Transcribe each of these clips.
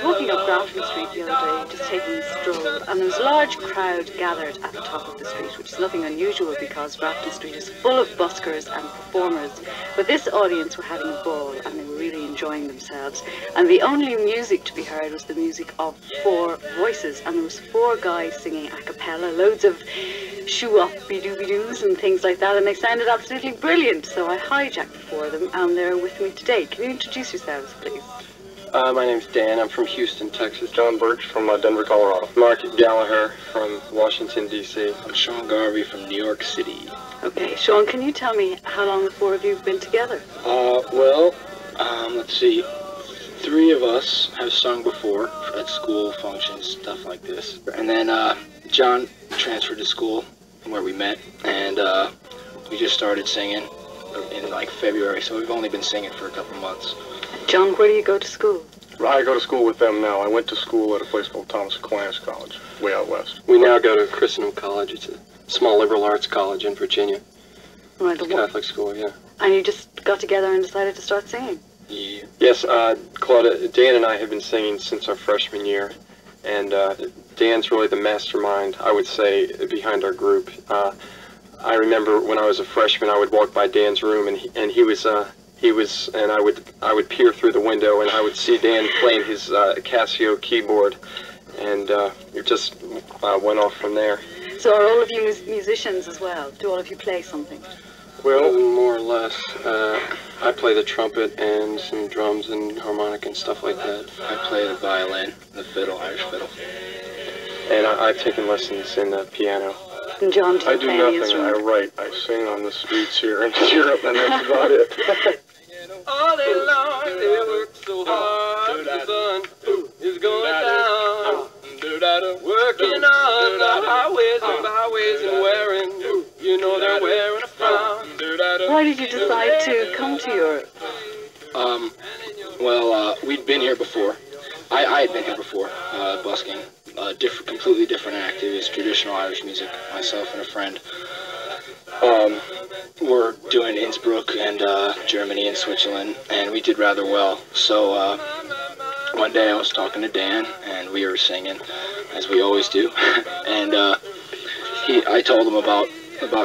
Walking up Grafton Street the other day, just taking a stroll, and there was a large crowd gathered at the top of the street, which is nothing unusual because Grafton Street is full of buskers and performers. But this audience were having a ball and they were really enjoying themselves. And the only music to be heard was the music of 4 voices, and there was 4 guys singing a cappella, loads of shoo-up-be-doo-be-doos and things like that, and they sounded absolutely brilliant. So I hijacked the 4 of them, and they're with me today. Can you introduce yourselves, please? My name's Dan. I'm from Houston, Texas. John Birch from Denver, Colorado. Mark Gallagher from Washington, D.C. I'm Sean Garvey from New York City. Okay, Sean, can you tell me how long the 4 of you have been together? Let's see. 3 of us have sung before at school functions, stuff like this. And then John transferred to school where we met, and we just started singing in like February, so we've only been singing for a couple months. John, where do you go to school? I go to school with them now. I went to school at a place called Thomas Aquinas College, way out west. We now go to Christendom College. It's a small liberal arts college in Virginia. Right, Catholic school, yeah. And you just got together and decided to start singing? Yeah. Yes, Claudia, Dan and I have been singing since our freshman year, and Dan's really the mastermind, I would say, behind our group. I remember when I was a freshman, I would walk by Dan's room, and I would peer through the window, and I would see Dan playing his Casio keyboard, and it just went off from there. So are all of you musicians as well? Do all of you play something? Well, more or less. I play the trumpet and some drums and harmonic and stuff like that. I play the violin, the fiddle, Irish fiddle. And I've taken lessons in the piano. And John, do you I do play nothing. I write. I sing on the streets here in Europe, and that's about it. All day long, they work so hard. The sun is going down. Working on the highways and byways and wearing, you know they're wearing a frown. Why did you decide to come to Europe? We'd been here before. I had been here before, busking. Completely different act. It was traditional Irish music. Myself and a friend were doing Innsbruck and Germany and Switzerland, and we did rather well. So one day I was talking to Dan, and we were singing, as we always do. And I told him about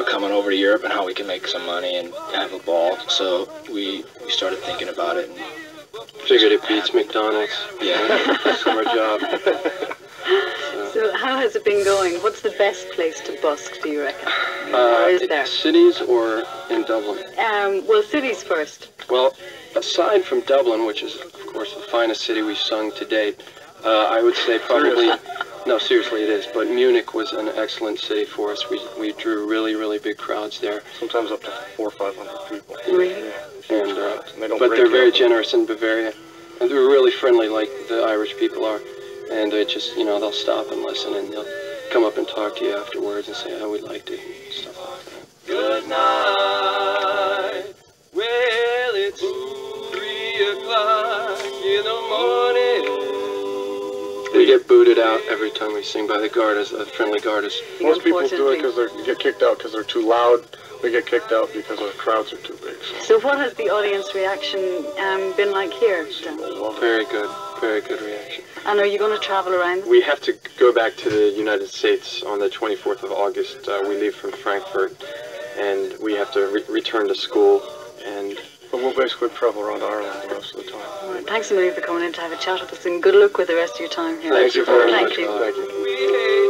coming over to Europe and how we can make some money and have a ball. So we started thinking about it. And figured it beats McDonald's. Yeah, summer job. So how has it been going? What's the best place to busk, do you reckon? Or is there? Cities or in Dublin? Well, cities first. Well, aside from Dublin, which is, of course, the finest city we've sung to date, I would say probably... No, seriously, it is. But Munich was an excellent city for us. We drew really, really big crowds there. Sometimes up to 400 or 500 people. Really? But they're very generous in Bavaria. And they're really friendly, like the Irish people are. And they just, they'll stop and listen, and they'll come up and talk to you afterwards and say how we'd like to, and stuff like that. Good night. Well, it's 3 o'clock in the morning. We get booted out every time we sing by the gardas, the friendly gardas. Most people do it because they get kicked out because they're too loud. We get kicked out because our crowds are too big. So what has the audience reaction been like here, Dan? Very good. Very good reaction. And are you going to travel around? We have to go back to the United States on the 24th of August. We leave from Frankfurt, and we have to return to school. But we'll basically travel around Ireland the rest of the time. Right, thanks a million for coming in to have a chat with us, and good luck with the rest of your time here. Thank you very much. Thank you. Thank you.